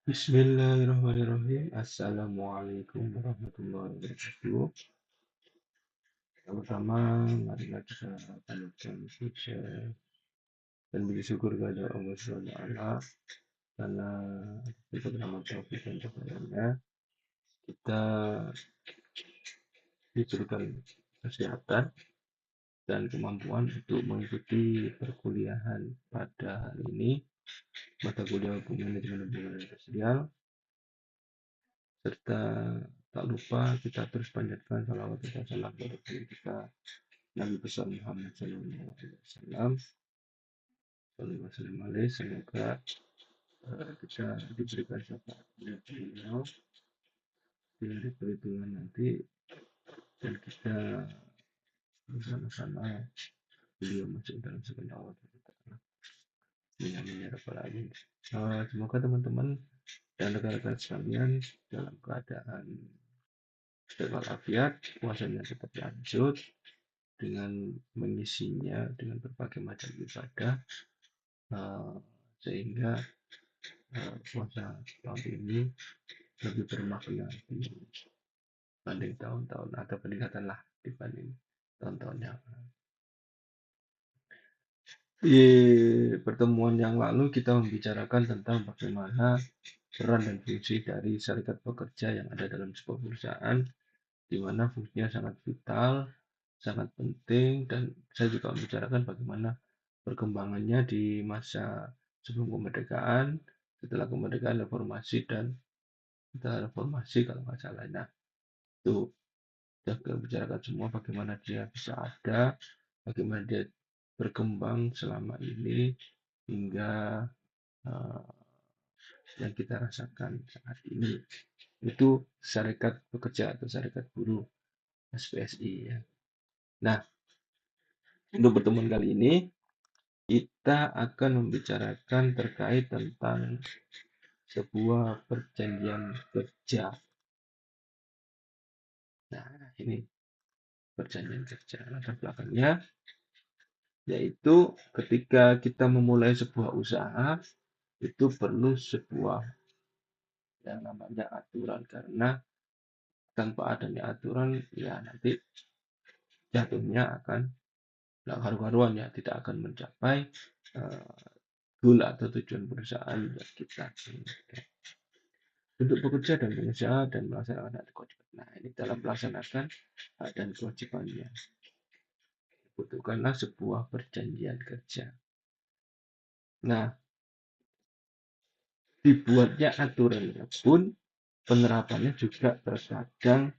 Bismillahirrahmanirrahim. Assalamualaikum warahmatullahi wabarakatuh. Pertama, marilah kita panjatkan puja dan puji syukur kepada Allah SWT karena berkat rahmat taufik dan cahayanya kita diberikan kesehatan dan kemampuan untuk mengikuti perkuliahan pada hari ini, mata kuliah hukum manajemen hubungan industrial, serta tak lupa kita terus panjatkan salawat dan salam kepada kita Nabi besar Muhammad Sallallahu Alaihi Wasallam. Semoga kita diberikan syafaat dari beliau di hari perhitungan nanti dan kita bersama-sama beliau masuk dalam segala Allah kita. Amin ya rabbal alamin. Semoga teman-teman dan rekan-rekan sekalian dalam keadaan sehat walafiat, puasanya tetap lanjut dengan mengisinya dengan berbagai macam ibadah, sehingga puasa tahun ini lebih bermakna dibanding tahun-tahun atau peningkatan lah dibanding tahun-tahun yang lalu. Di pertemuan yang lalu kita membicarakan tentang bagaimana peran dan fungsi dari serikat pekerja yang ada dalam sebuah perusahaan, di mana fungsinya sangat vital, sangat penting, dan saya juga membicarakan bagaimana perkembangannya di masa sebelum kemerdekaan, setelah kemerdekaan, reformasi, dan setelah reformasi kalau nggak salah. Nah, itu kita bicarakan semua bagaimana dia bisa ada, bagaimana dia berkembang selama ini hingga uh, yang kita rasakan saat ini. Itu Serikat Pekerja atau Serikat Buruh SPSI ya. Nah, untuk pertemuan kali ini kita akan membicarakan terkait tentang sebuah perjanjian kerja. Nah, ini perjanjian kerja. Latar belakangnya yaitu ketika kita memulai sebuah usaha itu perlu sebuah yang namanya aturan, karena tanpa adanya aturan ya nanti jatuhnya akan nggak karu-karuan ya, tidak akan mencapai goal atau tujuan perusahaan yang kita inginkan. Untuk bekerja dan pengusaha dan melaksanakan hak dan kewajiban. Nah, ini dalam melaksanakan hak dan kewajibannya butuhkanlah sebuah perjanjian kerja. Nah, dibuatnya aturannya pun penerapannya juga terkadang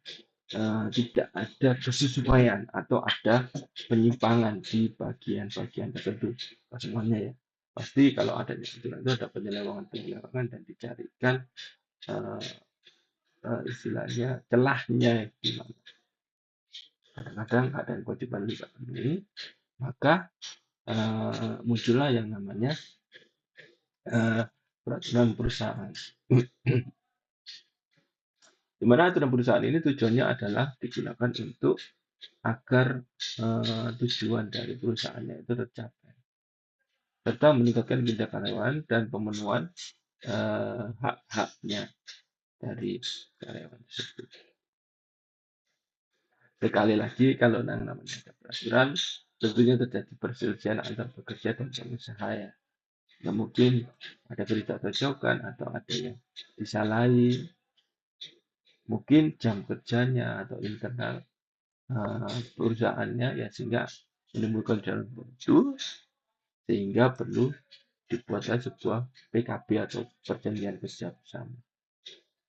tidak ada kesesuaian atau ada penyimpangan di bagian-bagian tertentu. Semuanya ya. Pasti kalau ada aturan itu ada penyelewangan dan dicarikan istilahnya celahnya gimana. Kadang-kadang ada yang kewajiban tidak penuhi, maka muncullah yang namanya peraturan perusahaan. Di mana aturan perusahaan ini tujuannya adalah digunakan untuk agar tujuan dari perusahaannya itu tercapai, serta meningkatkan kinerja karyawan dan pemenuhan hak-haknya dari karyawan tersebut. Sekali lagi, kalau namanya ada peraturan, tentunya terjadi perselisihan antar pekerja dan pengusaha ya. Nah, mungkin ada ketidakcocokan atau ada yang disalahi, mungkin jam kerjanya atau internal perusahaannya ya, sehingga menimbulkan jalan buntu, sehingga perlu dibuatlah sebuah PKB atau perjanjian kerja bersama,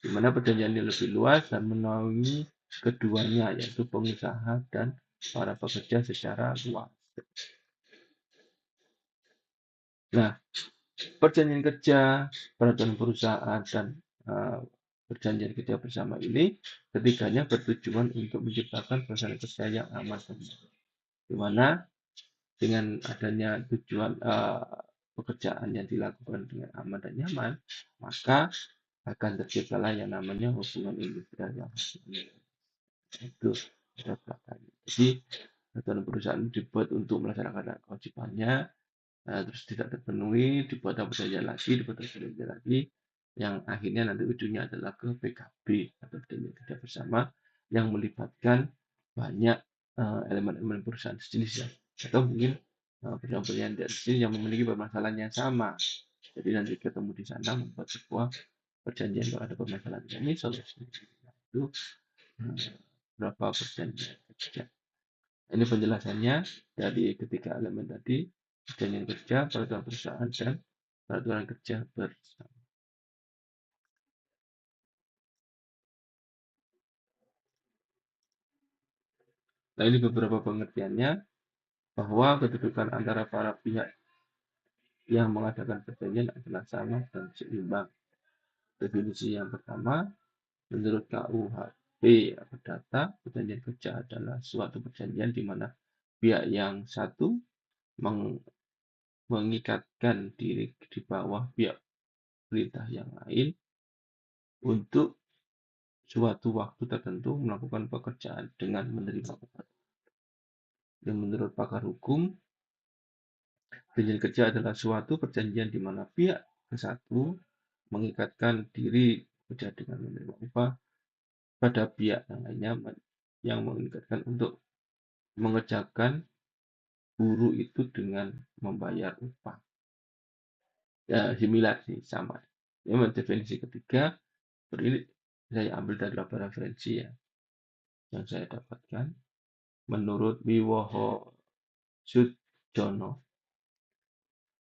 di mana perjanjian ini lebih luas dan menaungi keduanya, yaitu pengusaha dan para pekerja secara luas. Nah, perjanjian kerja, peraturan perusahaan, dan perjanjian kerja bersama ini ketiganya bertujuan untuk menciptakan suasana kerja yang aman, di mana dengan adanya tujuan pekerjaan yang dilakukan dengan aman dan nyaman, maka akan terciptalah yang namanya hubungan industrial yang itu ada belakangnya. Jadi peraturan perusahaan dibuat untuk melaksanakan kewajibannya, terus tidak terpenuhi, dibuat perjanjian lagi, dibuat perjanjian lagi, yang akhirnya nanti ujungnya adalah ke PKB atau perjanjian kerja bersama yang melibatkan banyak elemen-elemen perusahaan sejenis ya, atau mungkin perusahaan-perusahaan dari sini yang memiliki permasalahan yang sama. Jadi nanti ketemu di sana membuat sebuah perjanjian kalau ada permasalahan ini solusinya itu berapa perjanjian kerja. Ini penjelasannya dari ketiga elemen tadi, perjanjian kerja, peraturan perusahaan, dan peraturan kerja bersama. Nah, ini beberapa pengertiannya bahwa kedudukan antara para pihak yang mengadakan perjanjian adalah sama dan seimbang. Definisi yang pertama, menurut KUHP Perdata, perjanjian kerja adalah suatu perjanjian di mana pihak yang satu mengikatkan diri di bawah pihak perintah yang lain untuk suatu waktu tertentu melakukan pekerjaan dengan menerima upah. Dan menurut pakar hukum, perjanjian kerja adalah suatu perjanjian di mana pihak ke satu mengikatkan diri kerja dengan menerima upah pada pihak yang lainnya yang mengikatkan untuk mengerjakan buruh itu dengan membayar upah. Ya, similar sih, sama. Ini definisi ketiga, ini saya ambil dari beberapa referensi ya yang saya dapatkan. Menurut Wiwoho Sudjono,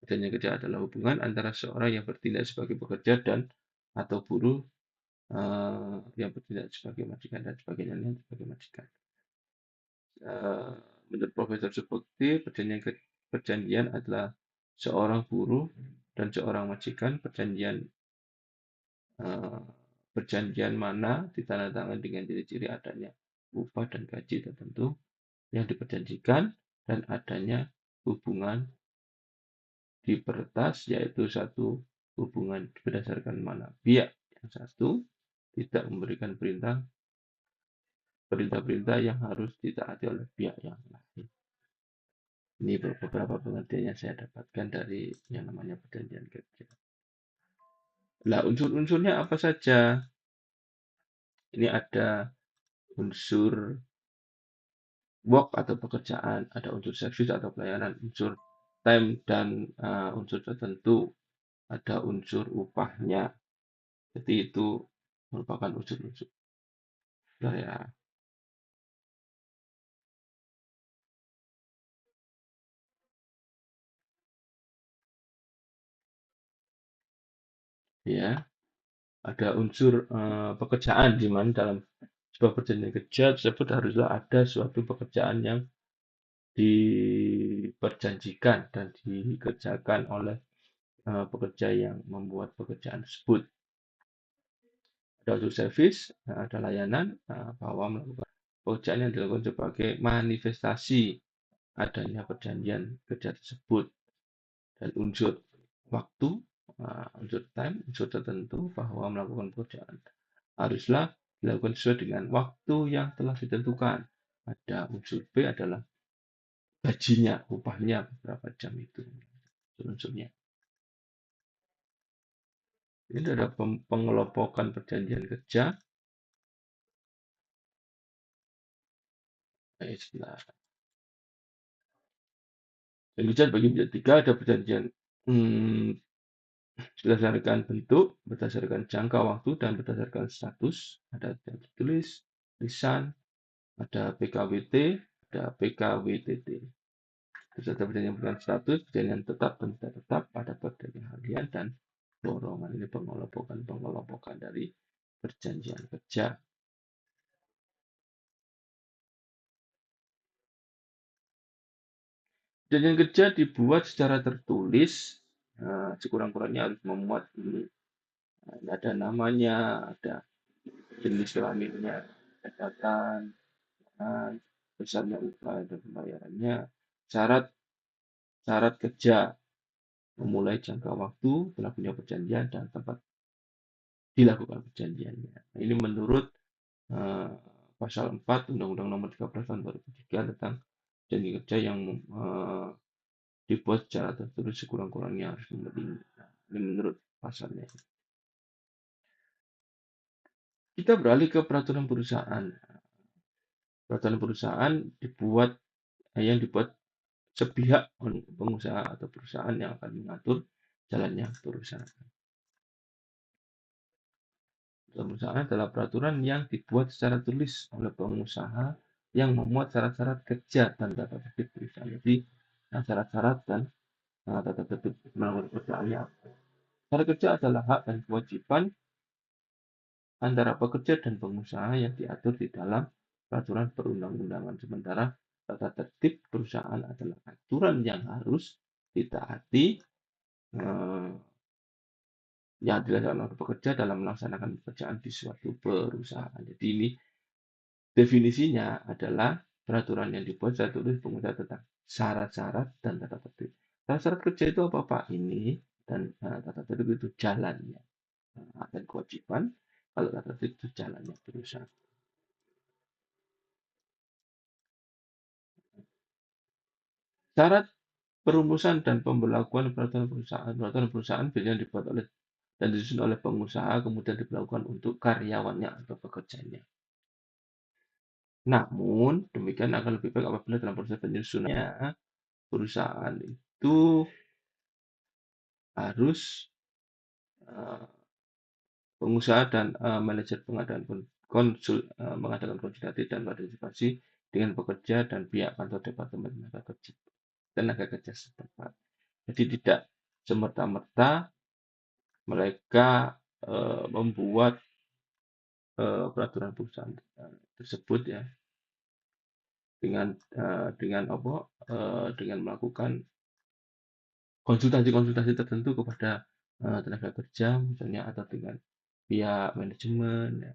perjanjian kerja adalah hubungan antara seorang yang bertindak sebagai pekerja dan atau buruh yang bertindak sebagai majikan dan sebagainya yang sebagai majikan. Menurut Profesor Subukti, perjanjian adalah seorang buruh dan seorang majikan. Perjanjian mana ditandatangani dengan ciri-ciri adanya upah dan gaji tertentu yang diperjanjikan dan adanya hubungan di peretas, yaitu satu hubungan berdasarkan mana pihak yang satu tidak memberikan perintah-perintah yang harus ditaati oleh pihak yang lain. Ini beberapa pengertian yang saya dapatkan dari yang namanya perjanjian kerja. Nah, unsur-unsurnya apa saja? Ini ada unsur work atau pekerjaan, ada unsur service atau pelayanan, unsur time dan unsur tertentu, ada unsur upahnya. Jadi itu merupakan unsur-unsur. Ya, ya, ada unsur pekerjaan di mana dalam sebuah perjanjian kerja tersebut haruslah ada suatu pekerjaan yang diperjanjikan dan dikerjakan oleh pekerja yang membuat pekerjaan tersebut. Ada unsur service, ada layanan bahwa melakukan pekerjaan yang dilakukan sebagai manifestasi adanya perjanjian kerja tersebut. Dan unsur waktu, unsur time, unsur tertentu bahwa melakukan pekerjaan haruslah dilakukan sesuai dengan waktu yang telah ditentukan. Ada unsur B adalah gajinya, upahnya berapa jam itu unsurnya. Ini ada pengelompokan perjanjian kerja. Dan kerja bagi menjadi tiga, ada perjanjian berdasarkan bentuk, berdasarkan jangka waktu, dan berdasarkan status. Ada yang tertulis, lisan, ada PKWT, ada PKWTT. Terus ada perjanjian berdasarkan status, perjanjian tetap dan tidak tetap, ada perjanjian harian dan dorongan. Ini pengelompokan dari perjanjian kerja. Perjanjian kerja dibuat secara tertulis, sekurang-kurangnya harus memuat ini. Ada namanya, ada jenis kelaminnya, catatan, besarnya upah dan pembayarannya, syarat syarat kerja, memulai jangka waktu, berlakunya perjanjian, dan tempat dilakukan perjanjiannya. Nah, ini menurut pasal 4 Undang-Undang Nomor 13 Tahun 2003 tentang janji kerja yang dibuat secara tertulis sekurang-kurangnya harus memenuhi. Nah, ini menurut pasalnya. Kita beralih ke peraturan perusahaan. Peraturan perusahaan yang dibuat sepihak oleh pengusaha atau perusahaan yang akan mengatur jalannya perusahaan. Perusahaan adalah peraturan yang dibuat secara tulis oleh pengusaha yang memuat syarat-syarat kerja dan tata tertib perusahaan. Jadi, syarat-syarat dan tata tertib melakukan pekerjaannya. Syarat kerja adalah hak dan kewajiban antara pekerja dan pengusaha yang diatur di dalam peraturan perundang-undangan. Sementara tata tertib perusahaan adalah aturan yang harus ditaati yang dilaksanakan oleh pekerja dalam melaksanakan pekerjaan di suatu perusahaan. Jadi ini definisinya adalah peraturan yang dibuat secara tulis pengusaha tentang syarat-syarat dan tata tertib. Syarat-syarat kerja itu apa Pak? Ini dan tata tertib itu jalannya dan kewajiban. Kalau tata tertib itu jalannya perusahaan. Syarat perumusan dan pemberlakuan peraturan perusahaan. Peraturan perusahaan biasanya dibuat oleh dan disusun oleh pengusaha, kemudian diberlakukan untuk karyawannya atau pekerjanya. Namun, demikian akan lebih baik apabila dalam proses penyusunannya, perusahaan itu harus uh, pengusaha dan manajer mengadakan konsultasi dan partisipasi dengan pekerja dan pihak kantor departemen tenaga kerja setempat. Jadi tidak semerta-merta mereka membuat peraturan perusahaan tersebut ya dengan melakukan konsultasi-konsultasi tertentu kepada tenaga kerja misalnya atau dengan pihak manajemen ya,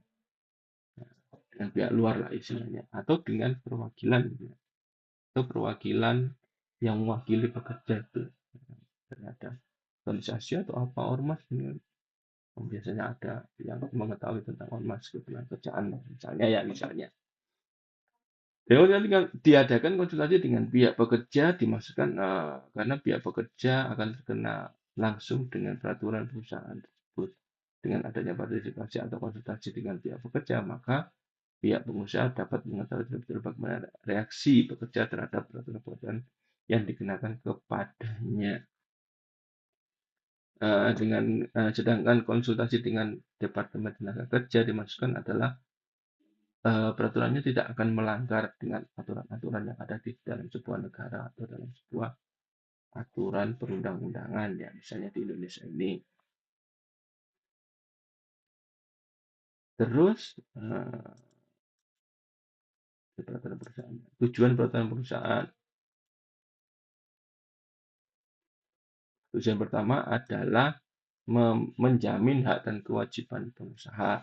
dengan pihak luar lah istilahnya atau dengan perwakilan gitu ya. Atau perwakilan yang mewakili pekerja itu terhadap organisasi atau apa ormas ini biasanya ada yang mengetahui tentang ormas ketenaga kerjaan misalnya. Kemudian diadakan konsultasi dengan pihak pekerja dimasukkan karena pihak pekerja akan terkena langsung dengan peraturan perusahaan tersebut. Dengan adanya partisipasi atau konsultasi dengan pihak pekerja, maka pihak pengusaha dapat mengetahui betul bagaimana reaksi pekerja terhadap peraturan perusahaan yang dikenakan kepadanya. Sedangkan konsultasi dengan Departemen Tenaga Kerja dimasukkan adalah peraturannya tidak akan melanggar dengan aturan-aturan yang ada di dalam sebuah negara atau dalam sebuah aturan perundang-undangan ya misalnya di Indonesia ini. Terus peraturan perusahaan. Tujuan peraturan perusahaan. Tujuan pertama adalah menjamin hak dan kewajiban pengusaha.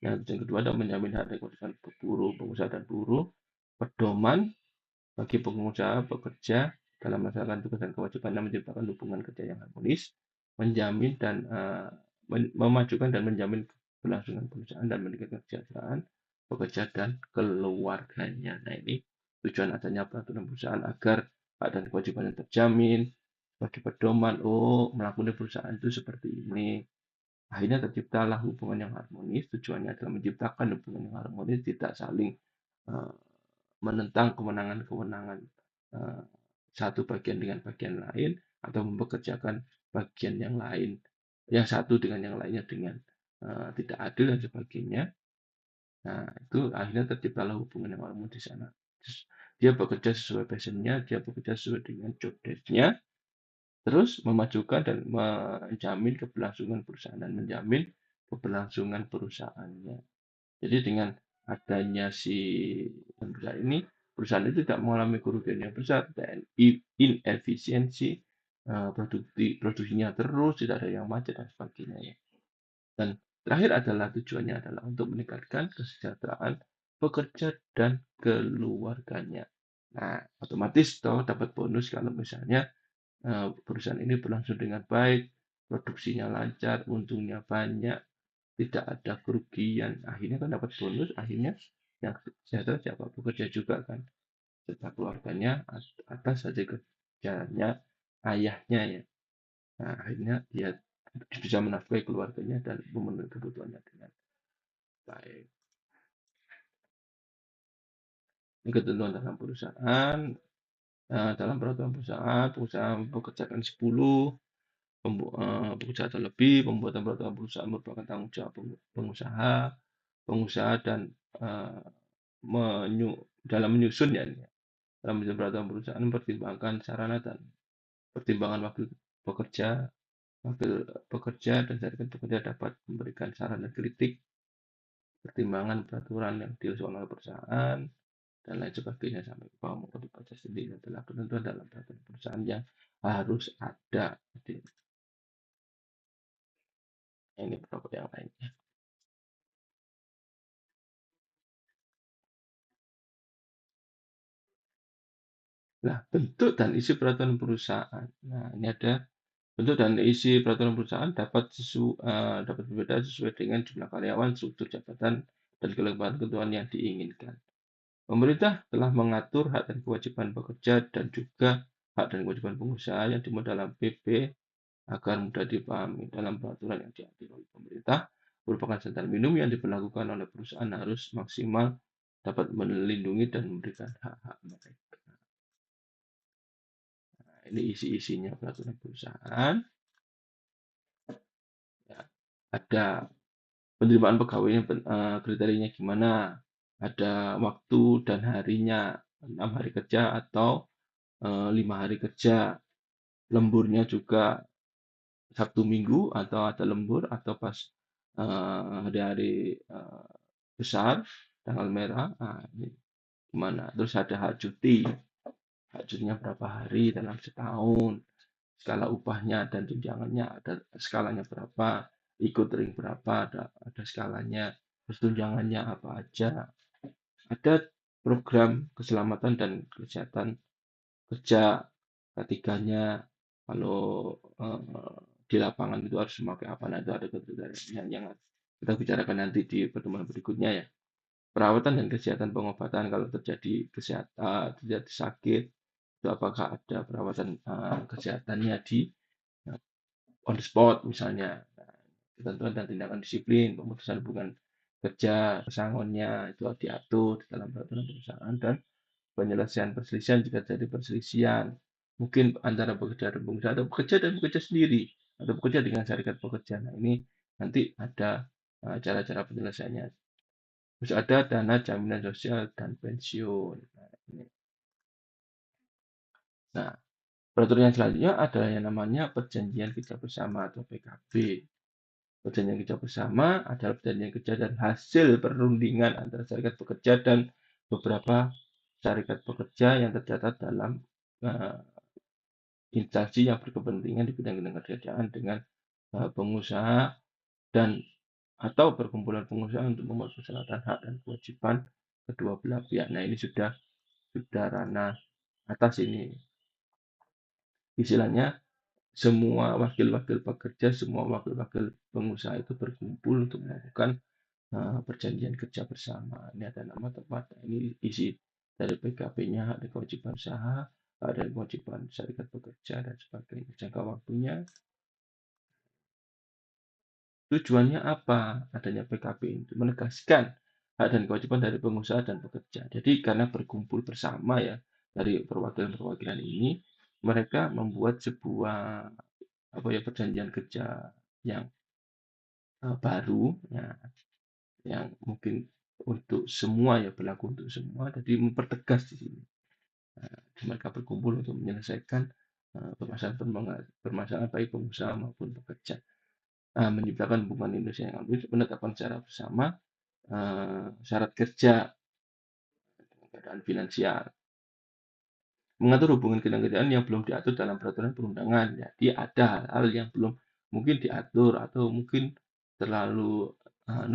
Yang kedua adalah menjamin hak dan kewajiban buruh, pengusaha dan buruh, pedoman bagi pengusaha bekerja dalam melaksanakan tugas dan kewajibannya menciptakan hubungan kerja yang harmonis, menjamin dan memajukan dan menjamin keberlangsungan perusahaan dan meningkatkan kesejahteraan pekerja dan keluarganya. Nah ini tujuan adanya peraturan perusahaan agar hak dan kewajiban yang terjamin sebagai pedoman. Oh, melakukan perusahaan itu seperti ini. Akhirnya terciptalah hubungan yang harmonis. Tujuannya adalah menciptakan hubungan yang harmonis, tidak saling menentang kewenangan-kewenangan satu bagian dengan bagian lain atau mempekerjakan bagian yang lain, yang satu dengan yang lainnya dengan tidak adil dan sebagainya. Nah, itu akhirnya terciptalah hubungan yang harmonis di sana. Dia bekerja sesuai passionnya, dia bekerja sesuai dengan job desk-nya, terus memajukan dan menjamin keberlangsungan perusahaan dan menjamin keberlangsungan perusahaannya. Jadi dengan adanya si perusahaan ini, perusahaan itu tidak mengalami kerugian yang besar dan inefisiensi, produksinya terus, tidak ada yang macet dan sebagainya ya. Dan terakhir adalah tujuannya adalah untuk meningkatkan kesejahteraan pekerja dan keluarganya. Nah, otomatis toh dapat bonus kalau misalnya perusahaan ini berlangsung dengan baik, produksinya lancar, untungnya banyak, tidak ada kerugian. Akhirnya kan dapat bonus, akhirnya yang sejahtera siapa pekerja juga kan, serta keluarganya atas saja kerjanya ayahnya ya. Nah, akhirnya dia bisa menafkahi keluarganya dan memenuhi kebutuhannya dengan Baik. Ini ketentuan dalam perusahaan. Dalam peraturan perusahaan, perusahaan mempekerjakan 10 pekerja atau lebih. Pembuatan peraturan perusahaan merupakan tanggung jawab pengusaha, dan eh, dalam menyusun ya, dalam menyusun peraturan perusahaan mempertimbangkan sarana dan pertimbangan pekerja, wakil pekerja dan serikat pekerja dapat memberikan saran dan kritik, pertimbangan peraturan yang diusulkan oleh perusahaan, dan lain sebagainya sampai ke bawah maupun dibaca sendiri adalah ketentuan dalam peraturan perusahaan yang harus ada. Jadi, ini beberapa yang lainnya. Nah, bentuk dan isi peraturan perusahaan. Nah, ini ada bentuk dan isi peraturan perusahaan dapat berbeda sesuai dengan jumlah karyawan, struktur jabatan, dan ketentuan yang diinginkan. Pemerintah telah mengatur hak dan kewajiban pekerja dan juga hak dan kewajiban pengusaha yang dimuat dalam PP agar mudah dipahami. Dalam peraturan yang diatur oleh pemerintah merupakan standar minimum yang diberlakukan oleh perusahaan harus maksimal dapat melindungi dan memberikan hak-hak mereka. Nah, ini isi-isinya peraturan perusahaan. Ya, ada penerimaan pegawainya, kriterianya gimana, ada waktu dan harinya, 6 hari kerja atau 5 hari kerja, lemburnya juga Sabtu Minggu atau ada lembur atau pas hari-hari besar, tanggal merah. Nah, ini gimana? Terus ada hak cuti, hak cutinya berapa hari dalam setahun, skala upahnya dan tunjangannya ada skalanya berapa, ikut ring berapa, ada skalanya, terus tunjangannya apa aja. Ada program keselamatan dan kesehatan kerja ketiganya, kalau di lapangan itu harus memakai apa, nah itu ada ketentuan yang kita bicarakan nanti di pertemuan berikutnya ya. Perawatan dan kesehatan pengobatan kalau terjadi sakit, itu apakah ada perawatan kesehatannya di on the spot misalnya. Nah, ketentuan dan tindakan disiplin, pemutusan hubungan kerja, pesangonnya itu diatur di dalam peraturan perusahaan, dan penyelesaian perselisihan jika terjadi perselisihan mungkin antara pekerja dan pengusaha atau pekerja dan pekerja sendiri atau pekerja dengan serikat pekerja. Nah, ini nanti ada cara-cara penyelesaiannya. Terus ada dana jaminan sosial dan pensiun. Nah, Nah, peraturan yang selanjutnya adalah yang namanya perjanjian kerja bersama atau PKB. Perjanjian kerja bersama adalah perjanjian kerja dan hasil perundingan antara serikat pekerja dan beberapa serikat pekerja yang tercatat dalam uh, instansi yang berkepentingan di bidang ketenagakerjaan dengan pengusaha dan atau perkumpulan pengusaha untuk membuat persyaratan hak dan kewajiban kedua belah pihak. Nah, ini sudah ranah atas ini. Istilahnya semua wakil-wakil pekerja, semua wakil-wakil pengusaha itu berkumpul untuk melakukan perjanjian kerja bersama. Ini ada nama tempat, ini isi dari PKP-nya, ada kewajiban usaha, ada kewajiban serikat pekerja dan sebagainya. Jangka waktunya, tujuannya apa? Adanya PKP itu menegaskan hak dan kewajiban dari pengusaha dan pekerja. Jadi karena berkumpul bersama ya dari perwakilan-perwakilan ini, mereka membuat sebuah perjanjian kerja yang baru, ya, yang mungkin untuk semua ya berlaku untuk semua. Jadi mempertegas di sini. Mereka berkumpul untuk menyelesaikan permasalahan baik pengusaha maupun pekerja. Menciptakan hubungan Indonesia yang ambisius, menetapkan secara bersama syarat kerja, keadaan finansial, mengatur hubungan kerjaan yang belum diatur dalam peraturan perundangan. Jadi ada hal-hal yang belum mungkin diatur atau mungkin terlalu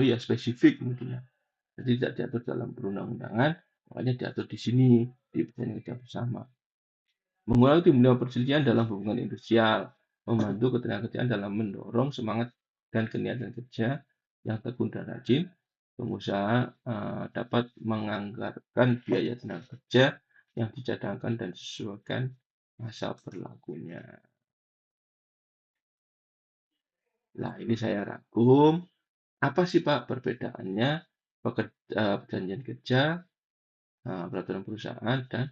ya spesifik mungkin ya. Jadi tidak diatur dalam perundang-undangan, makanya diatur di sini di perjanjian kerja bersama. Mengurangi timbulnya perselisihan dalam hubungan industrial, membantu ketenagakerjaan dalam mendorong semangat dan kegiatan kerja yang tekun dan rajin. Pengusaha dapat menganggarkan biaya tenaga kerja yang dicadangkan dan disesuaikan masa berlakunya. Nah, ini saya rangkum. Apa sih Pak perbedaannya perjanjian kerja, peraturan perusahaan, dan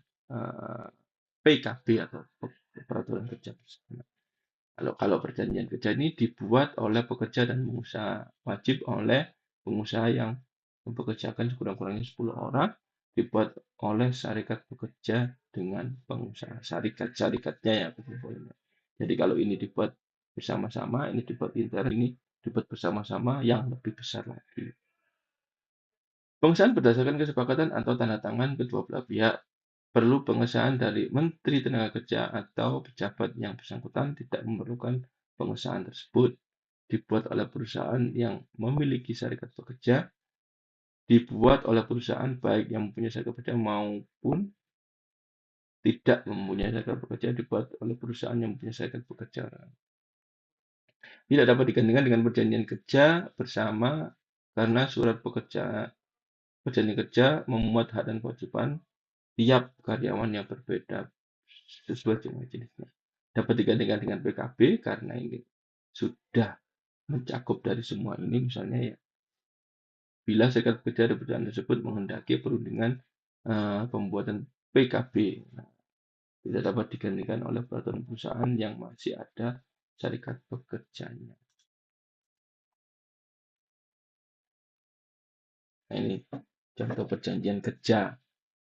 PKB atau peraturan kerja bersama. Kalau perjanjian kerja ini dibuat oleh pekerja dan pengusaha, wajib oleh pengusaha yang mempekerjakan sekurang-kurangnya 10 orang, dibuat oleh syarikat pekerja dengan pengusaha. Syarikat-syarikatnya ya, betul-betul. Jadi kalau ini dibuat bersama-sama, ini dibuat intern, ini dibuat bersama-sama yang lebih besar lagi. Pengesahan berdasarkan kesepakatan atau tanda tangan kedua belah pihak. Perlu pengesahan dari Menteri Tenaga Kerja atau pejabat yang bersangkutan. Tidak memerlukan pengesahan tersebut. Dibuat oleh perusahaan yang memiliki serikat pekerja, dibuat oleh perusahaan baik yang mempunyai serikat pekerja maupun tidak mempunyai serikat pekerja, dibuat oleh perusahaan yang mempunyai serikat pekerja. Tidak dapat digandingkan dengan perjanjian kerja bersama karena surat perjanjian kerja memuat hak dan kewajiban tiap karyawan yang berbeda sesuai dengan jenisnya. Dapat digandingkan dengan PKB karena ini sudah mencakup dari semua ini, misalnya ya, bila serikat pekerja dan perusahaan tersebut menghendaki perundingan pembuatan PKB, tidak dapat digantikan oleh peraturan perusahaan yang masih ada serikat pekerjanya. Nah, ini contoh perjanjian kerja.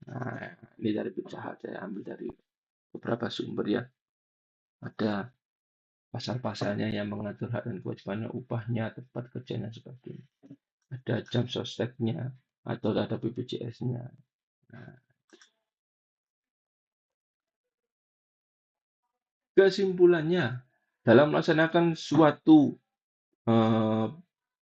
Nah, ini dari Pizza Hut, saya ambil dari beberapa sumber ya. Ada pasal-pasalnya yang mengatur hak dan kewajibannya, upahnya, tempat kerjanya, sebagainya. Ada jam sosteknya atau ada BPJS-nya. Nah, kesimpulannya, dalam melaksanakan suatu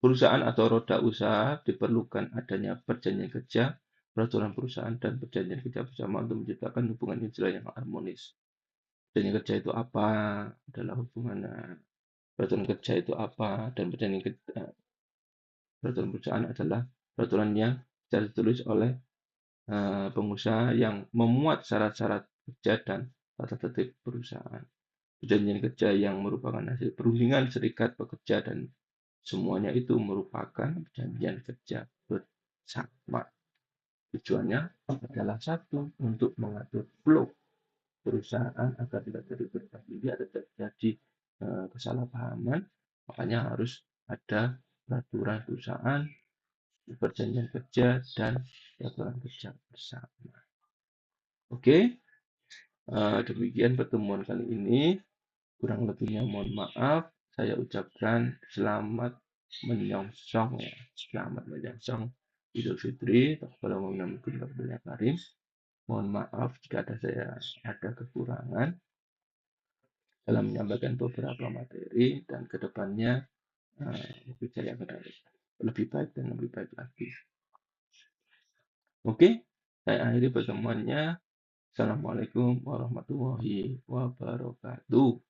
perusahaan atau roda usaha diperlukan adanya perjanjian kerja, peraturan perusahaan, dan perjanjian kerja bersama untuk menciptakan hubungan kerja yang harmonis. Perjanjian kerja itu apa? Adalah hubungan peraturan kerja itu apa? Dan peraturan perusahaan adalah peraturan yang secara ditulis oleh pengusaha yang memuat syarat-syarat kerja dan tata tertib perusahaan. Perjanjian kerja yang merupakan hasil perundingan serikat pekerja dan semuanya itu merupakan perjanjian kerja bersama. Tujuannya adalah satu, untuk mengatur flow perusahaan agar tidak terjadi berbagai atau terjadi kesalahpahaman. Makanya harus ada peraturan perusahaan, perjanjian kerja, dan peraturan kerja bersama. Oke, demikian pertemuan kali ini. Kurang lebihnya mohon maaf. Saya ucapkan selamat menyongsong ya. Selamat menyongsong Idul Fitri. Taqabbalallahu karim. Mohon maaf jika ada kekurangan dalam menyampaikan beberapa materi, dan kedepannya saya akan lebih baik dan lebih baik lagi. Oke, saya akhiri pertemuannya. Assalamualaikum warahmatullahi wabarakatuh.